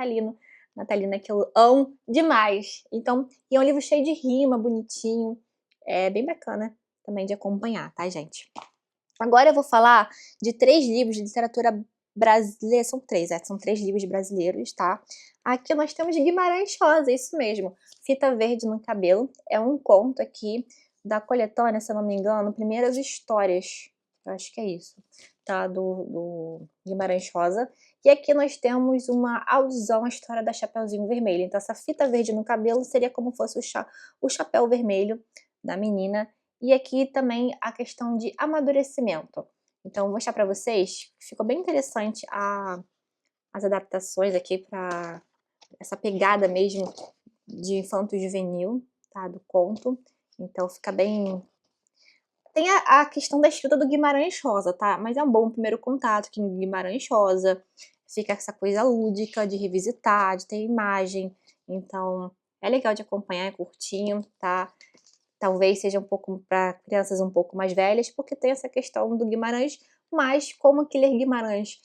natalina que eu amo demais. Então, e é um livro cheio de rima, bonitinho, é bem bacana também de acompanhar, tá, gente? Agora eu vou falar de 3 livros de literatura brasileira, são 3 livros brasileiros, tá? Aqui nós temos Guimarães Rosa, isso mesmo, Fita Verde no Cabelo, é um conto aqui da coletânea, se eu não me engano, Primeiras Histórias, eu acho que é isso, tá? Do Guimarães Rosa. E aqui nós temos uma alusão à história da Chapeuzinho Vermelho, então essa fita verde no cabelo seria como fosse o chapéu vermelho da menina, e aqui também a questão de amadurecimento. Então, vou mostrar para vocês, ficou bem interessante as adaptações aqui para essa pegada mesmo de infanto-juvenil, tá, do conto. Então, fica bem... Tem a questão da escrita do Guimarães Rosa, tá? Mas é um bom primeiro contato que em Guimarães Rosa fica essa coisa lúdica de revisitar, de ter imagem. Então, é legal de acompanhar, é curtinho, tá? Talvez seja um pouco para crianças um pouco mais velhas, porque tem essa questão do Guimarães, mas como que ler Guimarães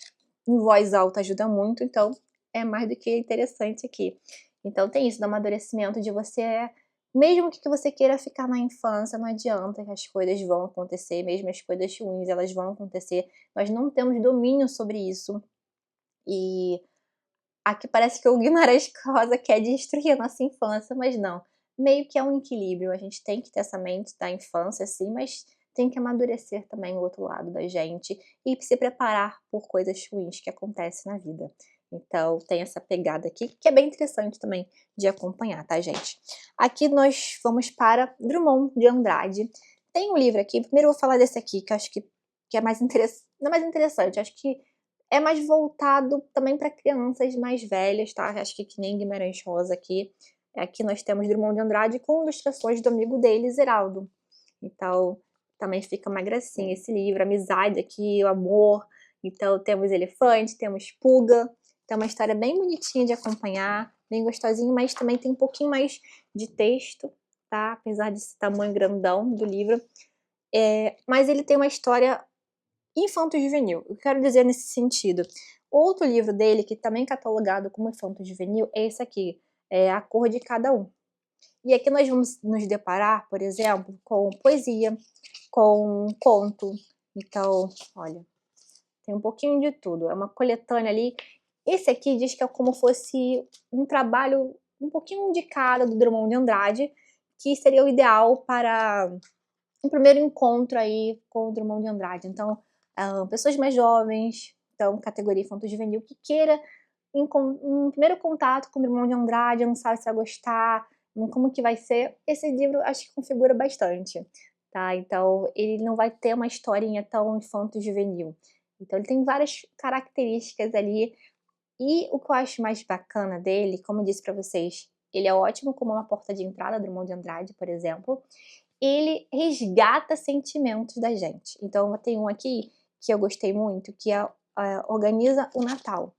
em voz alta ajuda muito, então é mais do que interessante aqui. Então tem isso do amadurecimento de você, mesmo que você queira ficar na infância, não adianta, que as coisas vão acontecer, mesmo as coisas ruins, elas vão acontecer. Nós não temos domínio sobre isso. E aqui parece que o Guimarães Rosa quer destruir a nossa infância, mas não. Meio que é um equilíbrio, a gente tem que ter essa mente da infância, sim, mas tem que amadurecer também o outro lado da gente e se preparar por coisas ruins que acontecem na vida. Então tem essa pegada aqui, que é bem interessante também de acompanhar, tá, gente? Aqui nós vamos para Drummond de Andrade. Tem um livro aqui, primeiro eu vou falar desse aqui, que eu acho que é mais interessante, não é mais interessante, acho que é mais voltado também para crianças mais velhas, tá? Acho que nem Guimarães Rosa aqui. Aqui nós temos Drummond de Andrade com ilustrações do amigo dele, Zeraldo. Então, também fica uma gracinha esse livro, amizade aqui, o amor. Então, temos elefante, temos pulga. Então, é uma história bem bonitinha de acompanhar, bem gostosinha, mas também tem um pouquinho mais de texto, tá? Apesar desse tamanho grandão do livro. Mas ele tem uma história infanto-juvenil. O que eu quero dizer nesse sentido? Outro livro dele, que também é catalogado como infanto-juvenil, é esse aqui, é A Cor de Cada Um. E aqui nós vamos nos deparar, por exemplo, com poesia, com conto. Então, olha, tem um pouquinho de tudo. É uma coletânea ali. Esse aqui diz que é como fosse um trabalho um pouquinho de cada do Drummond de Andrade, que seria o ideal para um primeiro encontro aí com o Drummond de Andrade. Então, pessoas mais jovens, então categoria infanto-juvenil, que queira um primeiro contato com o Drummond de Andrade, não sabe se vai gostar, como que vai ser, esse livro acho que configura bastante, tá? Então, ele não vai ter uma historinha tão infanto-juvenil. Então, ele tem várias características ali, e o que eu acho mais bacana dele, como eu disse para vocês, ele é ótimo como uma porta de entrada do Drummond de Andrade, por exemplo, ele resgata sentimentos da gente. Então, tem um aqui que eu gostei muito, que Organiza o Natal.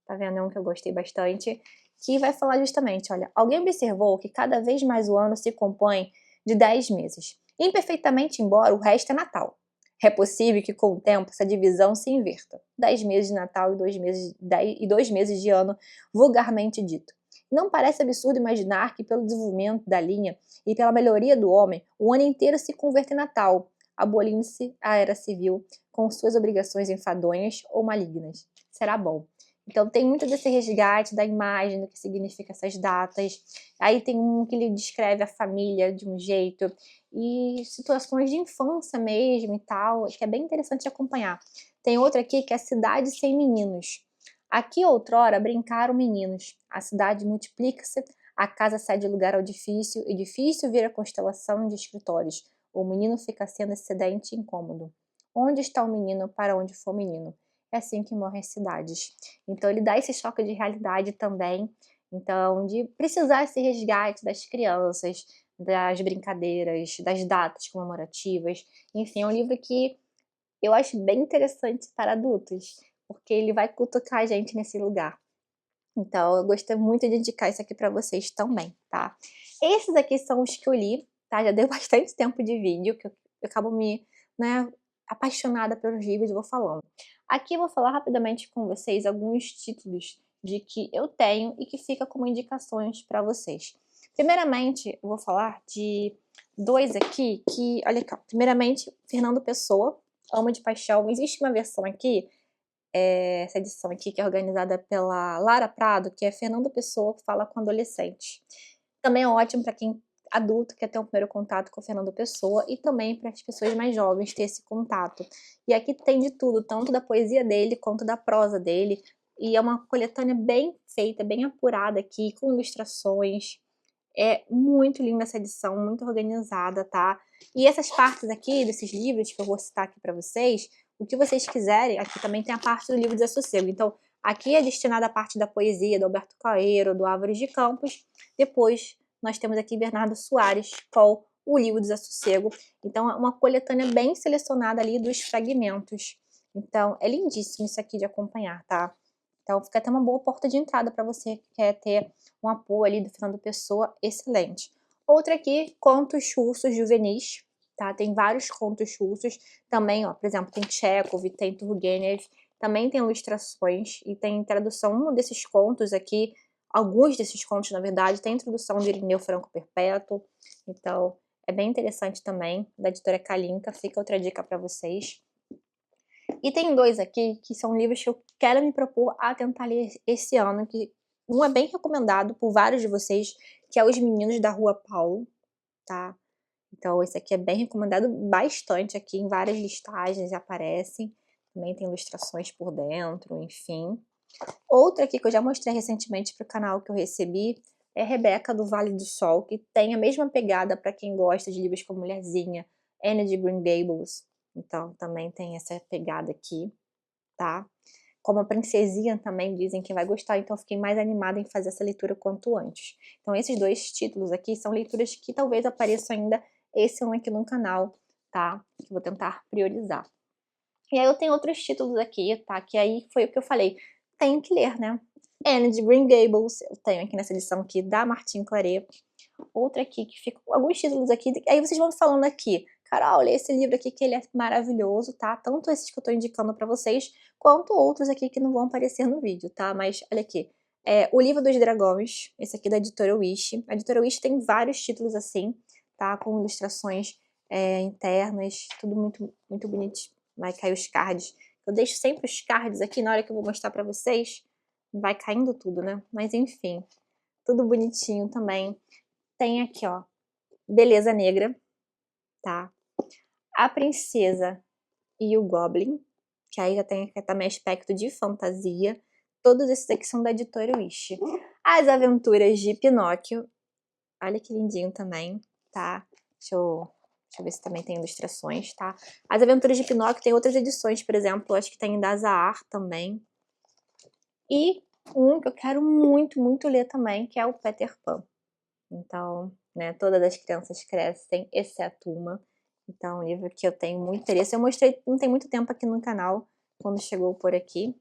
Tá vendo? É um que eu gostei bastante, que vai falar justamente, olha, alguém observou que cada vez mais o ano se compõe de 10 meses, imperfeitamente, embora o resto é Natal. É possível que, com o tempo, essa divisão se inverta. 10 meses de Natal e 2 meses de ano, vulgarmente dito. Não parece absurdo imaginar que, pelo desenvolvimento da linha e pela melhoria do homem, o ano inteiro se converte em Natal, abolindo-se a era civil com suas obrigações enfadonhas ou malignas. Será bom. Então tem muito desse resgate da imagem, do que significa essas datas. Aí tem um que ele descreve a família de um jeito, e situações de infância mesmo e tal, que é bem interessante de acompanhar. Tem outro aqui que é Cidade Sem Meninos. Aqui outrora brincaram meninos, a cidade multiplica-se, a casa cede lugar ao edifício vira constelação de escritórios. O menino fica sendo excedente e incômodo. Onde está o menino para onde for menino? É assim que morrem as cidades. Então ele dá esse choque de realidade também, então de precisar esse resgate das crianças, das brincadeiras, das datas comemorativas. Enfim, é um livro que eu acho bem interessante para adultos, porque ele vai cutucar a gente nesse lugar. Então eu gostei muito de indicar isso aqui para vocês também, tá? Esses aqui são os que eu li, tá? Já deu bastante tempo de vídeo, que eu acabo me, né, apaixonada pelos livros e vou falando. Aqui eu vou falar rapidamente com vocês alguns títulos de que eu tenho e que fica como indicações para vocês. Primeiramente, eu vou falar de dois aqui que, olha aqui, ó. Primeiramente, Fernando Pessoa, Amo de Paixão. Existe uma versão aqui, essa edição aqui, que é organizada pela Lara Prado, que é Fernando Pessoa que fala com adolescente. Também é ótimo para quem adulto quer ter um primeiro contato com o Fernando Pessoa e também para as pessoas mais jovens ter esse contato. E aqui tem de tudo, tanto da poesia dele quanto da prosa dele. E é uma coletânea bem feita, bem apurada aqui, com ilustrações. É muito linda essa edição, muito organizada, tá? E essas partes aqui, desses livros que eu vou citar aqui para vocês, o que vocês quiserem, aqui também tem a parte do livro Desassossego. Então, aqui é destinada a parte da poesia do Alberto Caeiro, do Álvares de Campos. Depois, nós temos aqui Bernardo Soares com o livro Desassossego. Então, é uma coletânea bem selecionada ali dos fragmentos. Então, é lindíssimo isso aqui de acompanhar, tá? Então, fica até uma boa porta de entrada para você que quer ter um apoio ali do Fernando Pessoa, excelente. Outra aqui, contos russos juvenis, tá? Tem vários contos russos, também, ó, por exemplo, tem Chekhov, tem Turgenev, também tem ilustrações e tem tradução. Um desses contos aqui, alguns desses contos, na verdade, tem a introdução de Irineu Franco Perpétuo, então é bem interessante também, da editora Kalinka, fica outra dica para vocês. E tem dois aqui que são livros que eu quero me propor a tentar ler esse ano, que um é bem recomendado por vários de vocês, que é Os Meninos da Rua Paulo, tá? Então esse aqui é bem recomendado bastante aqui, em várias listagens aparecem, também tem ilustrações por dentro, enfim. Outro aqui que eu já mostrei recentemente para o canal que eu recebi é Rebeca do Vale do Sol, que tem a mesma pegada para quem gosta de livros como Mulherzinha, Anne de Green Gables, então também tem essa pegada aqui, tá? Como a Princesinha também dizem que vai gostar, então eu fiquei mais animada em fazer essa leitura quanto antes. Então esses dois títulos aqui são leituras que talvez apareçam ainda esse ano aqui no canal, tá? Que eu vou tentar priorizar. E aí eu tenho outros títulos aqui, tá? Que aí foi o que eu falei, tenho que ler, né? Anne de Green Gables, eu tenho aqui nessa edição aqui da Martine Claret. Outra aqui que fica alguns títulos aqui, aí vocês vão falando aqui, Carol, lê esse livro aqui que ele é maravilhoso, tá? Tanto esses que eu tô indicando pra vocês, quanto outros aqui que não vão aparecer no vídeo, tá? Mas olha aqui, O Livro dos Dragões, esse aqui da editora Wish. A editora Wish tem vários títulos assim, tá? Com ilustrações internas, tudo muito, muito bonitinho. Vai cair os cards. Eu deixo sempre os cards aqui na hora que eu vou mostrar pra vocês. Vai caindo tudo, né? Mas enfim, tudo bonitinho também. Tem aqui, ó, Beleza Negra, tá? A Princesa e o Goblin, que aí já tem aqui também aspecto de fantasia. Todos esses aqui são da editora Wish. As Aventuras de Pinóquio, olha que lindinho também, tá? Deixa eu ver se também tem ilustrações, tá? As Aventuras de Pinóquio tem outras edições, por exemplo, acho que tem da Zahar também. E um que eu quero muito, muito ler também, que é o Peter Pan. Então, né, todas as crianças crescem, exceto uma. Então, é um livro que eu tenho muito interesse. Eu mostrei não tem muito tempo aqui no canal, quando chegou por aqui,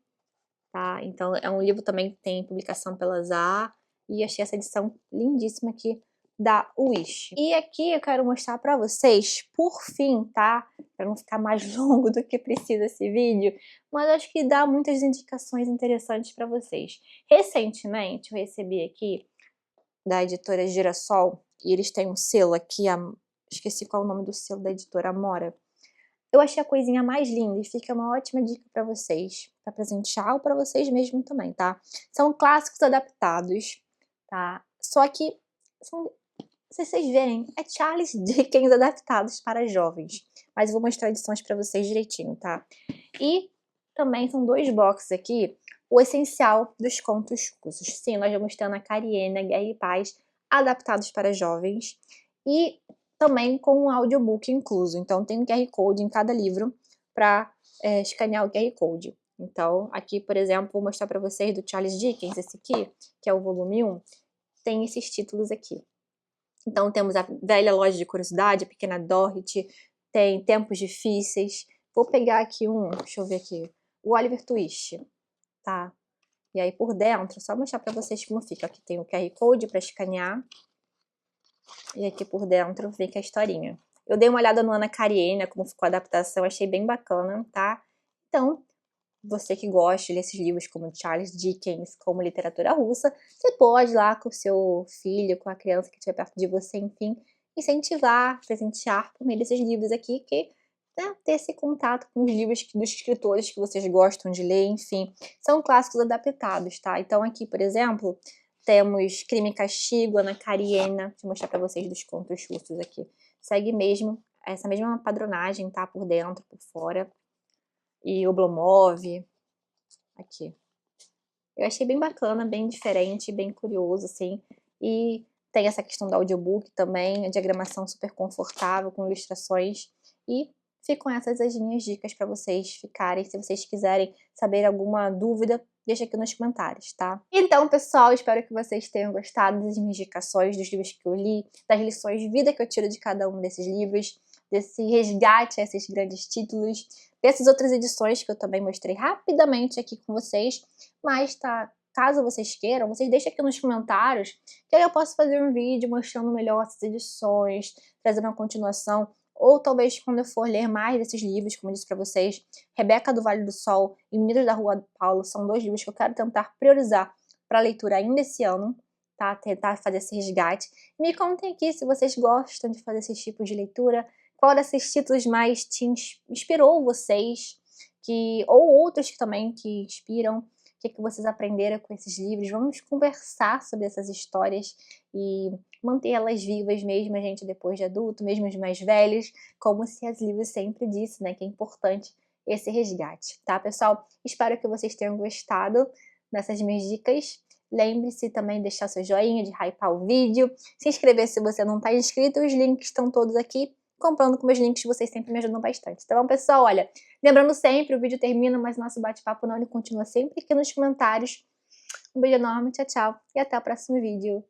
tá? Então, é um livro também que tem publicação pela Zahar, e achei essa edição lindíssima aqui da Wish. E aqui eu quero mostrar pra vocês, por fim, tá? Pra não ficar mais longo do que precisa esse vídeo, mas acho que dá muitas indicações interessantes pra vocês. Recentemente, eu recebi aqui da editora Girassol, e eles têm um selo aqui, esqueci qual é o nome do selo da editora, Amora. Eu achei a coisinha mais linda e fica uma ótima dica para vocês, para presentear ou para vocês mesmos também, tá? São clássicos adaptados, tá? Só que, se vocês verem, é Charles Dickens adaptados para jovens. Mas eu vou mostrar edições para vocês direitinho, tá? E também são dois boxes aqui, o essencial dos contos russos. Sim, nós vamos ter Ana Karenina, Guerra e Paz, adaptados para jovens. E também com um audiobook incluso. Então tem um QR Code em cada livro para escanear o QR Code. Então, aqui, por exemplo, vou mostrar para vocês do Charles Dickens, esse aqui, que é o volume 1, tem esses títulos aqui. Então temos a Velha Loja de Curiosidade, a Pequena Dorothy, tem Tempos Difíceis. Vou pegar aqui deixa eu ver aqui, o Oliver Twist, tá? E aí por dentro, só mostrar pra vocês como fica. Aqui tem o QR Code pra escanear. E aqui por dentro fica a historinha. Eu dei uma olhada no Ana Karenina, como ficou a adaptação, achei bem bacana, tá? Então, você que gosta de ler esses livros como Charles Dickens, como literatura russa, você pode ir lá com o seu filho, com a criança que estiver perto de você, enfim, incentivar, presentear por meio desses livros aqui, que ter esse contato com os livros dos escritores que vocês gostam de ler, enfim, são clássicos adaptados, tá? Então aqui, por exemplo, temos Crime e Castigo, Ana Karenina, deixa eu mostrar pra vocês dos contos russos aqui. Segue mesmo essa mesma padronagem, tá? Por dentro, por fora. E Oblomov, aqui. Eu achei bem bacana, bem diferente, bem curioso, assim. E tem essa questão do audiobook também, a diagramação super confortável, com ilustrações. E ficam essas as minhas dicas para vocês ficarem. Se vocês quiserem saber alguma dúvida, deixa aqui nos comentários, tá? Então, pessoal, espero que vocês tenham gostado das minhas indicações, dos livros que eu li, das lições de vida que eu tiro de cada um desses livros, desse resgate a esses grandes títulos, dessas outras edições que eu também mostrei rapidamente aqui com vocês, mas tá, caso vocês queiram, vocês deixem aqui nos comentários, que aí eu posso fazer um vídeo mostrando melhor essas edições, trazendo uma continuação, ou talvez quando eu for ler mais desses livros, como eu disse pra vocês, Rebeca do Vale do Sol e Meninos da Rua Paulo são dois livros que eu quero tentar priorizar para leitura ainda esse ano, tá? Tentar fazer esse resgate. Me contem aqui se vocês gostam de fazer esses tipos de leitura, qual desses títulos mais te inspirou vocês, ou outros que também que inspiram, o que vocês aprenderam com esses livros. Vamos conversar sobre essas histórias e manter elas vivas mesmo, a gente depois de adulto, mesmo os mais velhos, como se as livros sempre disse, né, que é importante esse resgate, tá, pessoal? Espero que vocês tenham gostado dessas minhas dicas. Lembre-se também de deixar seu joinha, de hypar o vídeo, se inscrever se você não está inscrito, os links estão todos aqui. Comprando com meus links, vocês sempre me ajudam bastante. Tá bom, pessoal? Olha, lembrando sempre, o vídeo termina, mas nosso bate-papo não, ele continua sempre aqui nos comentários. Um beijo enorme, tchau, tchau, e até o próximo vídeo.